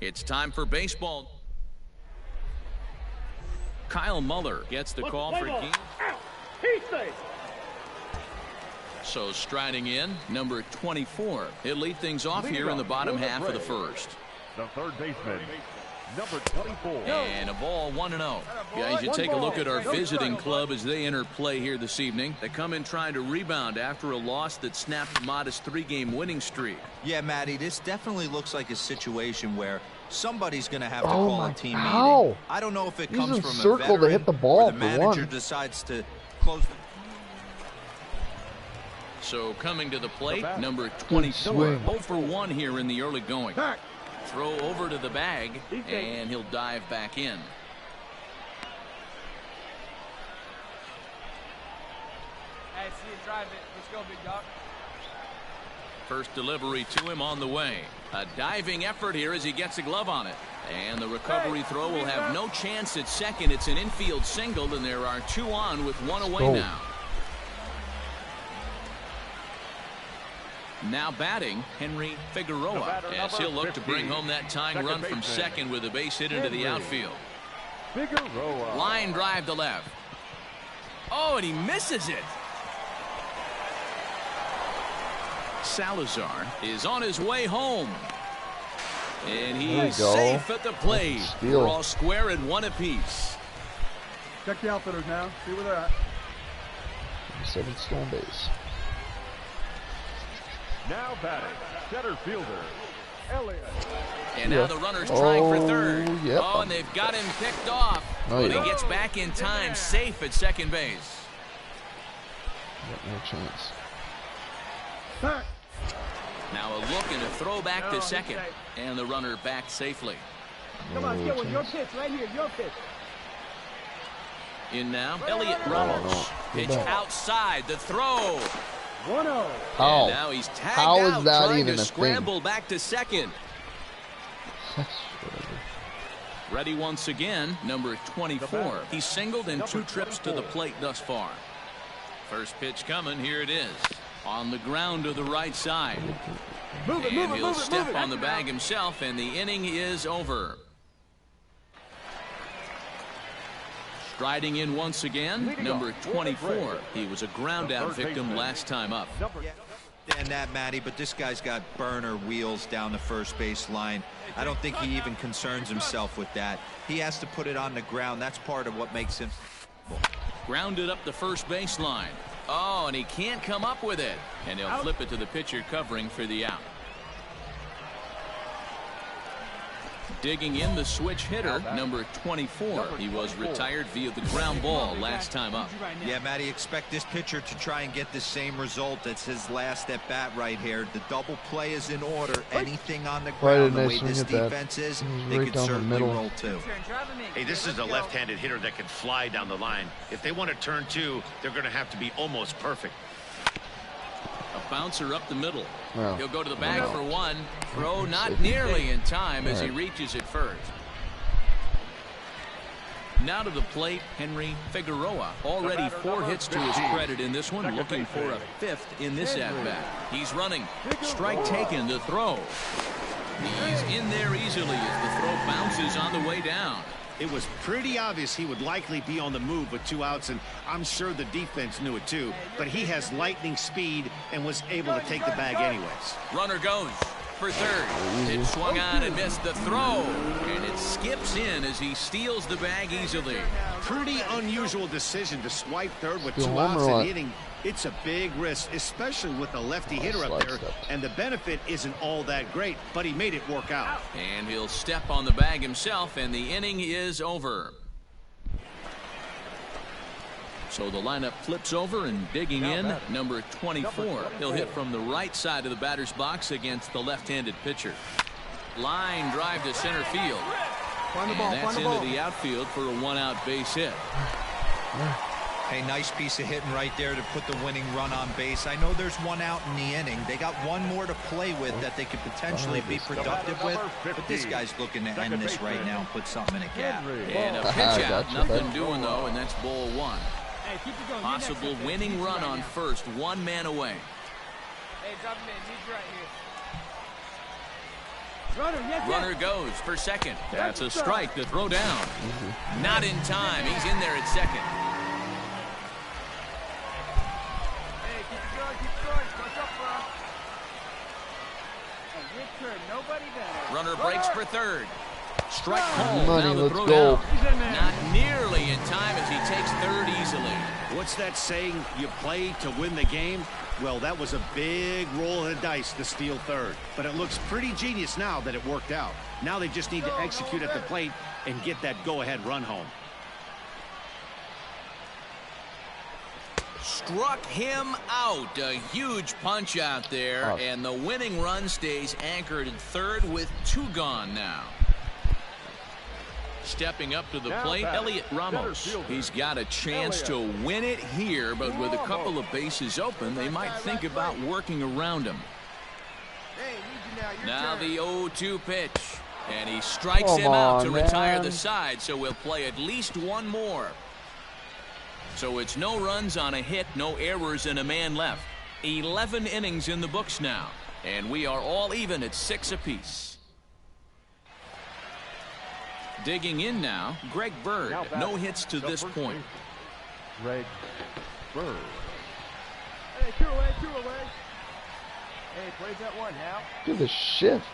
It's time for baseball. Kyle Muller gets the call for game. So striding in, number 24. He'll lead things off here in the bottom half of the first. The third baseman, number 24. And a ball 1-0. Guys, you take a look at our visiting club as they enter play here this evening. They come in trying to rebound after a loss that snapped a modest 3-game winning streak. Yeah, Matty, this definitely looks like a situation where somebody's going to have to call a team meeting. I don't know if it comes from a veteran to hit the ball or the manager decides to close the... So coming to the plate, number 24. 0 for 1 here in the early going. Throw over to the bag, and he'll dive back in. Hey, see you drive it. Let's go, big dog. First delivery to him on the way. A diving effort here as he gets a glove on it. And the recovery throw will have no chance at second. It's an infield single, and there are 2 on with 1 away now. Now batting, Henry Figueroa, as he'll look to bring home that tying run from second with a base hit into the outfield. Figueroa. Line drive to left. Oh, and he misses it. Salazar is on his way home. And he's safe at the plate. We're all square at 1 apiece. Check the outfielders now. See where they're at. 7 stone base. Now batting, center fielder, Elliott. And now the runner's trying for third. Oh, and they've got him picked off. But he gets back in time, safe at second base. No chance. Now a look and a throw back to second. And the runner back safely. Come on, get one. Your pitch right here. Your pitch. In now, Elliott Ramos. Pitch outside. The throw. 1-0. And now he's tagged out, trying to scramble back to second. Ready once again, number 24. He's singled in 2 trips to the plate thus far. First pitch coming. Here it is. On the ground to the right side. And he'll step on the bag himself, and the inning is over. Striding in once again, number 24. He was a ground out victim last time up. And that, Matty, but this guy's got burner wheels down the first base line. I don't think he even concerns himself with that. He has to put it on the ground. That's part of what makes him. Grounded up the first baseline. Oh, and he can't come up with it. And he'll flip it to the pitcher covering for the out. Digging in the switch hitter, number 24. He was retired via the ground ball last time up. Yeah, Matty, expect this pitcher to try and get the same result. That's his last at bat right here. The double play is in order. Anything on the ground, the way this defense is, they could certainly roll too. Hey, this is a left-handed hitter that can fly down the line. If they want to turn 2, they're going to have to be almost perfect. A bouncer up the middle. He'll go to the bag for 1. Throw not nearly in time as he reaches it first. Now to the plate, Henry Figueroa. Already 4 hits to his credit in this one, looking for a 5th in this at-bat. He's running. Strike taken, the throw. He's in there easily as the throw bounces on the way down. It was pretty obvious he would likely be on the move with 2 outs, and I'm sure the defense knew it too. But he has lightning speed and was able to take the bag anyways. Runner goes for third. It swung on and missed the throw. And it skips in as he steals the bag easily. Pretty unusual decision to swipe third with 2 outs in the inning. It's a big risk, especially with a lefty hitter up there, and the benefit isn't all that great, but he made it work out. And he'll step on the bag himself, and the inning is over. So the lineup flips over, and digging in, number 24. He'll hit from the right side of the batter's box against the left-handed pitcher. Line drive to center field. And that's into the outfield for a 1-out base hit. Hey, nice piece of hitting right there to put the winning run on base. I know there's 1 out in the inning. They got 1 more to play with that they could potentially be productive with. But this guy's looking to end this right now and put something in a gap. And a pitch out. Nothing doing, though, and that's ball 1. Possible winning run on first. 1 man away. Hey, drop him in. He's right here. Runner goes for second. That's a strike to throw down. Not in time. He's in there at second. Hey, keep it going, keep it going. Push up, bro. And good turn. Nobody there. Runner breaks for third. Strike home. Money, Now the let's throw go. down. Not nearly in time as he takes third easily. What's that saying? You play to win the game? Well, that was a big roll of the dice to steal third. But it looks pretty genius now that it worked out. Now they just need to execute at the plate and get that go-ahead run home. Struck him out. A huge punch out there. And the winning run stays anchored at third with 2 gone now. Stepping up to the plate, Elliot Ramos. He's got a chance to win it here, but with a couple of bases open, they might think about working around him. Now the 0-2 pitch, and he strikes him out to retire the side, so we'll play at least one more. So it's no runs on a hit, no errors, and a man left. 11 innings in the books now, and we are all even at 6 apiece. Digging in now, Greg Bird. No hits to this point. Greg Bird. Hey, 2 away, 2 away. Hey, plays that one now. Do the shift.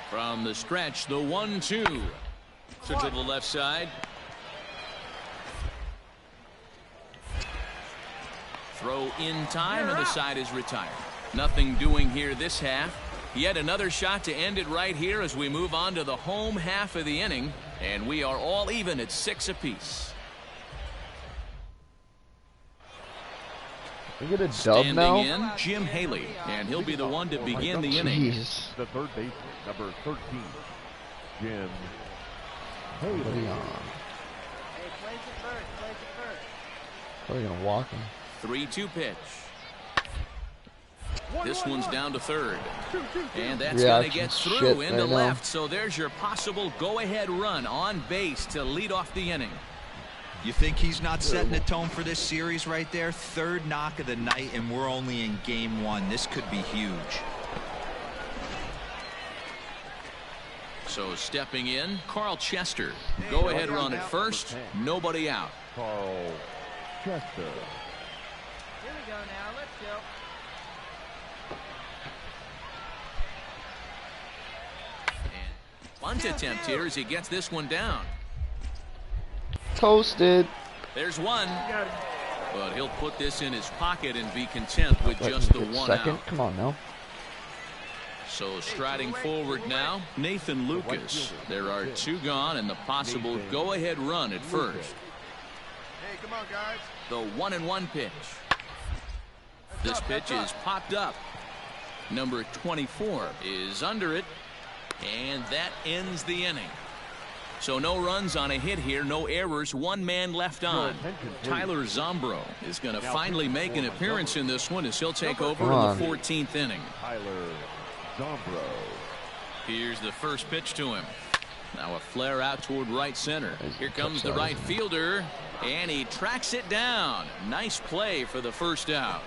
From the stretch, the 1-2. To the left side. Throw in time, and the side is retired. Nothing doing here this half. Yet another shot to end it right here as we move on to the home half of the inning, and we are all even at 6 apiece. We get a dub Standing now. in, Jim Haley, and he'll be the one to begin the inning. Jeez. The third baseman, number 13, Jim Haley. What are you on? Hey, plays it first, plays it first. Probably gonna walk him. 3-2 pitch. This one's down to third. And that's Yeah, going to get through into left. So there's your possible go-ahead run on base to lead off the inning. You think he's not setting the tone for this series right there? Third knock of the night, and we're only in game 1. This could be huge. So stepping in, Carl Chester. Go-ahead run at first. Nobody out. Carl Chester. Here we go now. Let's go. Bunt attempt here as he gets this one down. Toasted. There's one. But he'll put this in his pocket and be content with just the one Second. out. Come on now. So striding forward now, Nathan Lucas. There are 2 gone and the possible go-ahead run at first. Hey, come on, guys. The 1-1 pitch. This pitch is popped up. Number 24 is under it. And that ends the inning. So no runs on a hit here, no errors, 1 man left on. Tyler Zombro is going to finally make an appearance in this one as he'll take over in the 14th inning. Tyler Zombro. Here's the first pitch to him. Now a flare out toward right center. Here comes the right fielder, and he tracks it down. Nice play for the first out.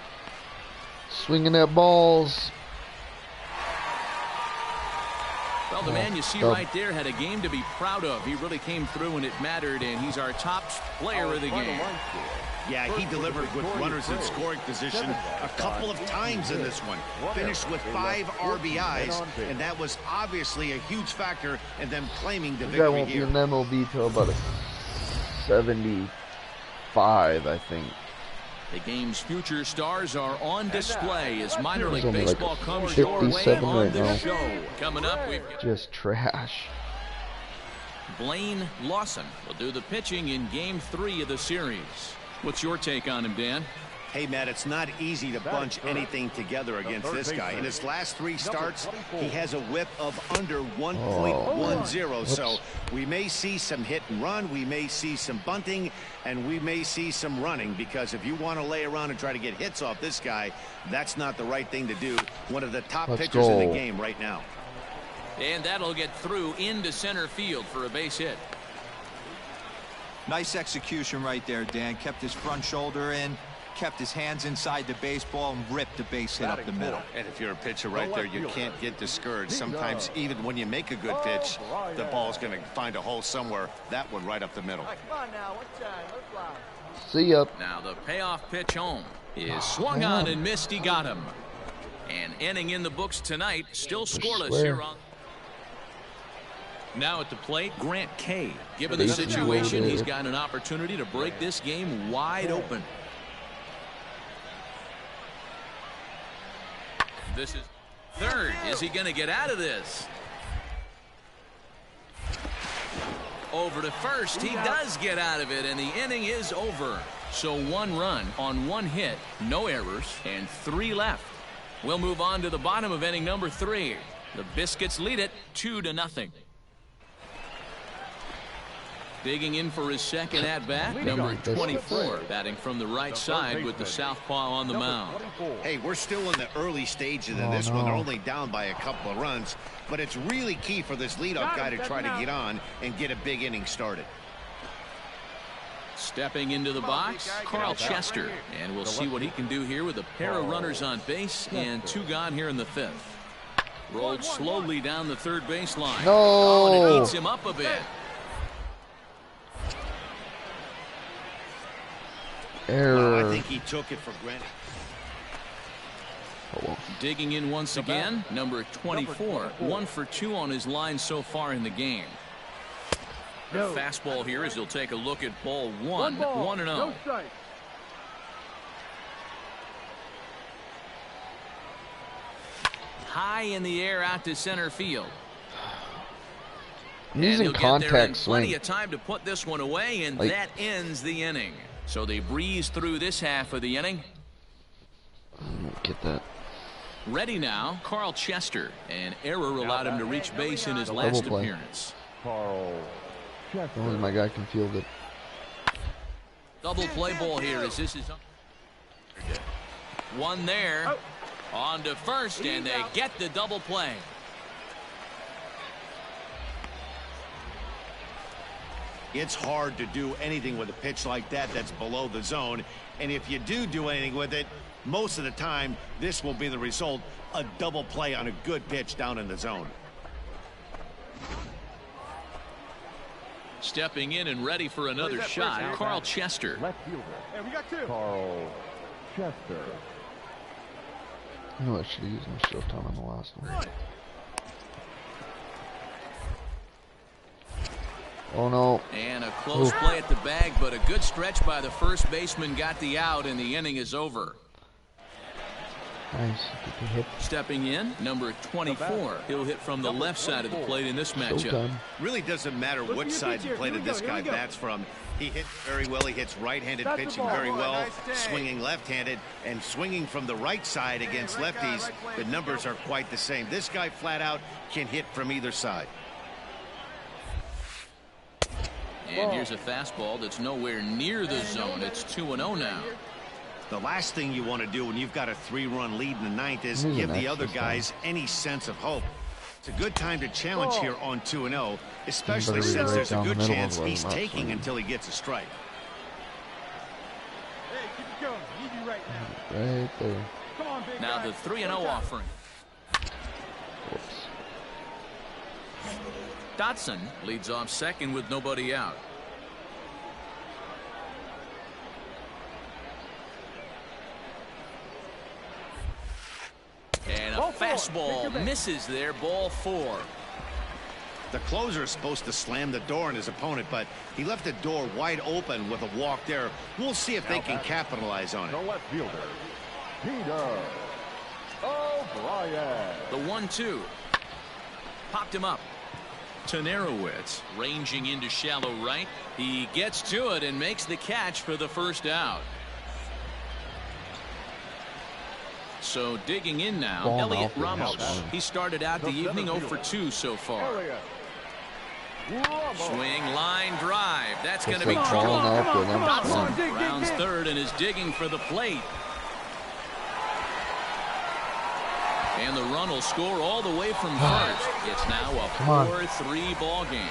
Swinging at balls. Well, the man you see right there had a game to be proud of. He really came through when it mattered, and he's our top player of the game. Yeah, he delivered with runners in scoring position a couple of times in this one. Finished with 5 RBIs, and that was obviously a huge factor in them claiming the That victory won't be here. in MLB till about a 75, I think. The game's future stars are on display as minor league only like baseball comes your way 57 on right the now. show. Coming up, we've got Just trash. Blaine Lawson will do the pitching in Game 3 of the series. What's your take on him, Dan? Hey, Matt, it's not easy to bunch anything together against this guy. In his last 3 starts, he has a whip of under 1.10. So we may see some hit and run, we may see some bunting, and we may see some running, because if you want to lay around and try to get hits off this guy, that's not the right thing to do. One of the top pitchers in the game right now. And that'll get through into center field for a base hit. Nice execution right there, Dan. Kept his front shoulder in. kept his hands inside the baseball and ripped the base hit up the middle. And if you're a pitcher right there, you can't get discouraged. Sometimes even when you make a good pitch, the ball's going to find a hole somewhere. That one right up the middle. Come on now, one time, let's fly. See ya. Now the payoff pitch home is swung on and missed. He got him. An inning in the books tonight, still scoreless here on. Now at the plate, Grant Kay. Given the situation, he's got an opportunity to break this game wide open. This is third. Is he going to get out of this? Over to first. He does get out of it, and the inning is over. So 1 run on 1 hit, no errors, and 3 left. We'll move on to the bottom of inning number 3. The Biscuits lead it 2-0. Digging in for his second at-bat, number 24, batting from the right side with the southpaw on the mound. Hey, we're still in the early stages of this one. They're only down by a couple of runs, but it's really key for this leadoff guy to try to get on and get a big inning started. Stepping into the box, Carl Chester, and we'll see what he can do here with a pair of runners on base and 2 gone here in the 5th. Rolled slowly down the third baseline. No. And it eats him up a bit. Error. I think he took it for granted. Digging in once again, number 24, 1 for 2 on his line so far in the game. Fastball here as he'll take a look at ball 1, 1-0. No strike. High in the air out to center field. I'm using contact swing. Plenty of time to put this one away, and that ends the inning. So they breeze through this half of the inning. I don't get that. Ready now, Carl Chester. An error allowed him to reach base in his last appearance. Carl Chester. Only my guy can field it. Double play ball here as this is one there. On to first, and they get the double play. It's hard to do anything with a pitch like that that's below the zone. And if you do anything with it, most of the time, this will be the result, a double play on a good pitch down in the zone. Stepping in and ready for another shot, Carl Chester. Left fielder. Hey, we got 2. Carl Chester. I know I should have used my showtime on the last one. Oh no. And a close play at the bag, but a good stretch by the first baseman got the out, and the inning is over. Nice. Good hit. Stepping in, number 24. He'll hit from the left side of the plate in this matchup. Showtime. Really doesn't matter which side of the plate this guy bats from. He hits very well. He hits right-handed pitching very well, swinging left-handed, and swinging from the right side against lefties. The numbers are quite the same. This guy flat out can hit from either side. And here's a fastball that's nowhere near the zone. It's 2-0 now. The last thing you want to do when you've got a 3-run lead in the 9th is give the other guys any sense of hope. It's a good time to challenge here on 2-0, especially since there's a good chance he's taking until he gets a strike. Hey, keep it going. Need you right now. Right there. Come on, big Now guy. the 3-0 offering. Whoops. Dotson leads off second with nobody out. And a fastball misses there, ball 4. The closer is supposed to slam the door on his opponent, but he left the door wide open with a walk there. We'll see if they can capitalize on it. The left fielder, Peter O'Brien. The 1-2. Popped him up. Tanarowitz ranging into shallow right. He gets to it and makes the catch for the first out. So digging in now, Elliot Ramos. He started out the evening 0 for 2 so far. Swing, line, drive. That's going to be trouble. Dotson rounds third and is digging for the plate. And the run will score all the way from first. It's now a 4-3 ball game.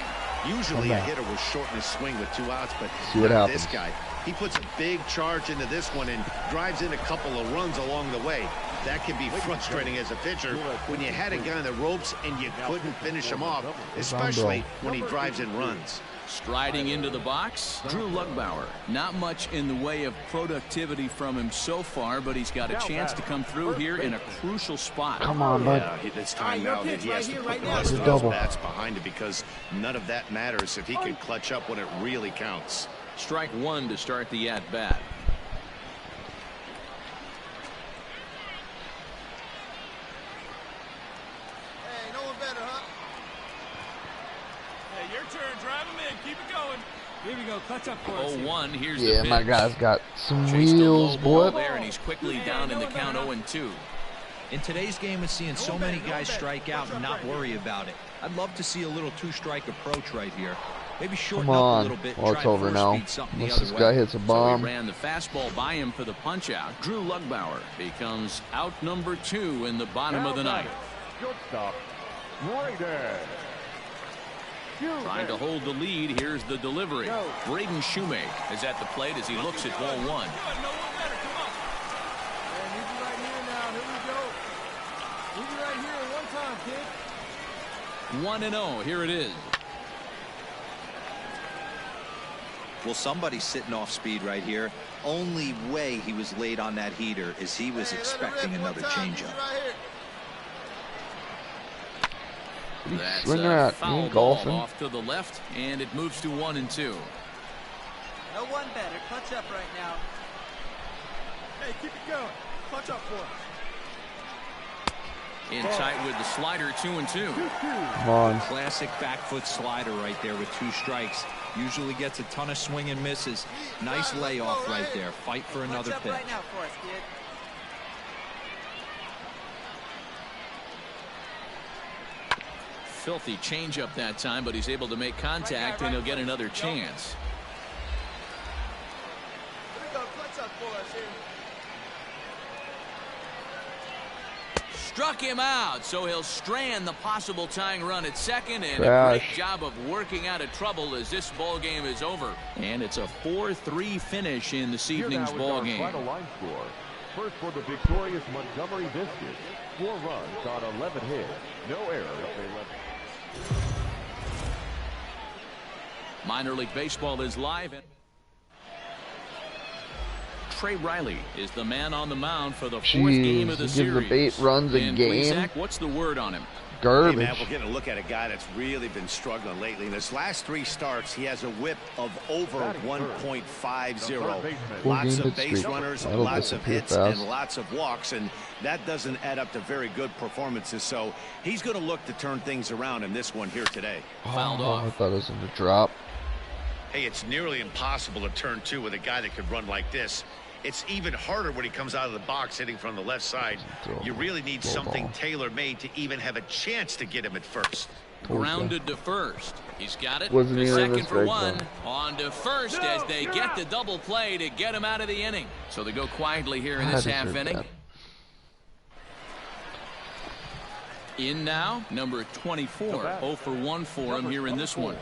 Usually a hitter will shorten his swing with 2 outs, but see what happens. This guy, he puts a big charge into this one and drives in a couple of runs along the way. That can be frustrating as a pitcher when you had a guy on the ropes and you couldn't finish him off, especially when he drives in runs. Striding into the box, Drew Lugbauer. Not much in the way of productivity from him so far, but he's got a chance to come through here in a crucial spot. Come on, bud. Yeah, it's time now that he has to put the rest of those bats behind it, because none of that matters if he can clutch up when it really counts. Strike one to start the at-bat. Hey, no one better, huh? Hey, your turn. Drive him in. Keep it going. Here we go. Clutch up for us. 0-1. Here's the Yeah, pitch. my guy's got some Chased a low wheels, ball boy. there, and he's quickly down in the count 0-2. In today's game, it's seeing so many guys strike out and not worry about it. I'd love to see a little 2-strike approach right here. Maybe shorten Come up a on. little bit. Well, it's over now. Unless this guy hits a So bomb. he ran the fastball by him for the punch out. Drew Lugbauer becomes out number 2 in the bottom of the ninth. Shortstop, Ryder. Trying to hold the lead. Here's the delivery. Braden Shoemake is at the plate as he looks at ball 1. Good. No one better. Come on. And he's right here now. Here we go. He's right here at one time, kid. 1-0. Here it is. Well, somebody's sitting off speed right here. Only way he was late on that heater is he was expecting another changeup. That's Swing a that. foul You ball golfing. off to the left, and it moves to 1-2. No one better. Clutch up right now. Hey, keep it going. Clutch up for us. In tight with the slider, 2-2. Come on. Classic back foot slider right there with 2 strikes. Usually gets a ton of swing and misses. Nice layoff right there. Fight for another Clutch up pitch. right now for us, kid. Filthy changeup that time, but he's able to make contact, and he'll get another chance. Here we go. Clutch up for us here. Struck him out, so he'll strand the possible tying run at second, and a Trash. great job of working out of trouble as this ball game is over. And it's a 4-3 finish in this Here evening's now is ball our game. final line score. First for the victorious Montgomery Biscuits. 4 runs on 11 hits. No errors. Minor League Baseball is live. Trey Riley is the man on the mound for the 4th game of the Jeez, he gives series. up 8 runs a And game. Zach, what's the word on him? Hey, Garbage. Matt, we're getting a look at a guy that's really been struggling lately. In his last 3 starts, he has a whip of over 1.50. Lots of base runners, That'll lots of disappear hits, fast. and lots of walks, and that doesn't add up to very good performances. So he's going to look to turn things around in this one here today. Fouled Oh, off. I thought it was in the drop. Hey, it's nearly impossible to turn 2 with a guy that could run like this. It's even harder when he comes out of the box hitting from the left side. You really need something tailor-made to even have a chance to get him at first. Grounded to first. He's got it. Wasn't The even in second this for big 1. zone. On to first as they get the double play to get him out of the inning. So they go quietly here in God, this this half hurt inning. bad. In now, number 24. 0 for 1 for him here in this one.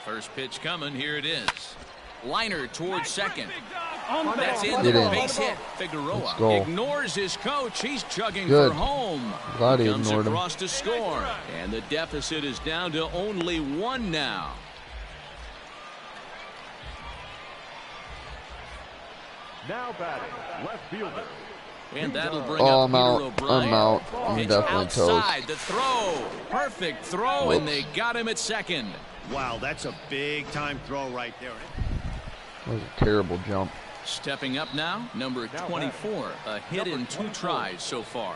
First pitch coming. Here it is. Liner towards second. That's in Get there. in. Base hit. Let's Figueroa go. ignores his coach. He's chugging Good. for home. Glad he Comes ignored him. across to score. And the deficit is down to only 1 now. Now batting, left fielder. And that'll bring Oh, up I'm Peter out. O'Brien. I'm out. I'm Pitch definitely outside. toast. The throw. Perfect throw, and they got him at second. Wow, that's a big-time throw right there. That was a terrible jump. Stepping up now, number 24. A hit in 2 tries so far.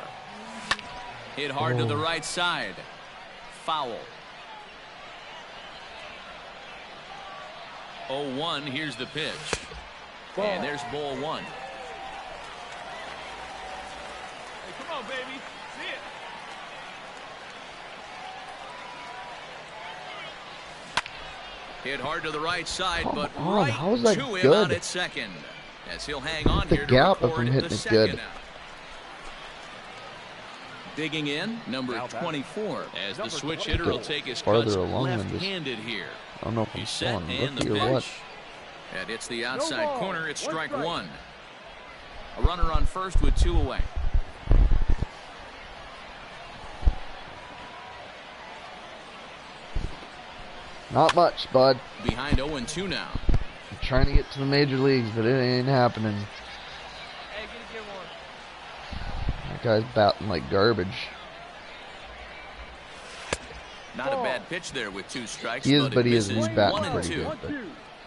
Hit hard to the right side. Foul. 0-1. Here's the pitch. And there's ball 1. Hey, come on, baby. See it. Hit hard to the right side, but on, right how is that to him good? out at second. As he'll hang on The here to gap of record him the hitting it second good. out. Digging in, number 24, as the switch hitter will take his farther cuts along than left-handed here. I don't know if I'm He's set still on and the rookie or what. pitch. And it's the outside corner. It's strike one. A runner on first with 2 away. Not much, bud. Behind 0-2 now. I'm trying to get to the major leagues, but it ain't happening. Hey, get one. That guy's batting like garbage. Not a bad pitch there with 2 strikes. He is, but he misses. isn't. He's batting 1 and pretty 2. good. But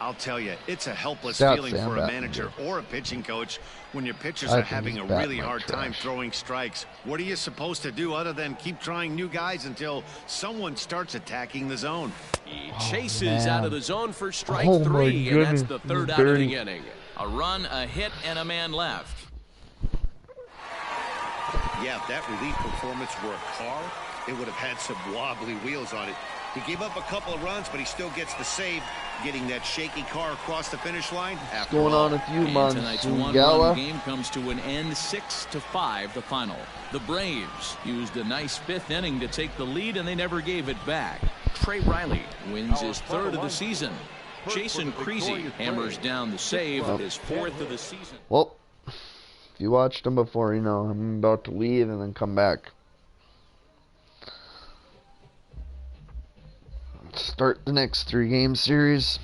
I'll tell you, it's a helpless Stats feeling say I'm for a batting manager good. or a pitching coach when your pitchers I are think having he's a batting really like hard time trash. throwing strikes. What are you supposed to do other than keep trying new guys until someone starts attacking the zone? He chases man. out of the zone for strike Oh, my 3, and that's the goodness. third He's out of the dirty. inning. A run, a hit, and a man left. Yeah, if that relief performance were a car, it would have had some wobbly wheels on it. He gave up a couple of runs, but he still gets the save, getting that shaky car across the finish line. what's going on with you, And tonight's Monsugala? 1-1 game comes to an end, 6-5 the final. The Braves used a nice 5th inning to take the lead, and they never gave it back. Trey Riley wins his 3rd of the season. Jason Creasy hammers down the save with his 4th of the season. Well, if you watched him before, you know I'm about to leave and then come back. Start the next 3-game series.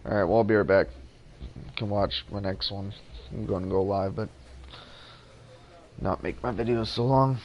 Alright, well, I'll be right back. You can watch my next one. I'm going to go live, but not make my videos so long.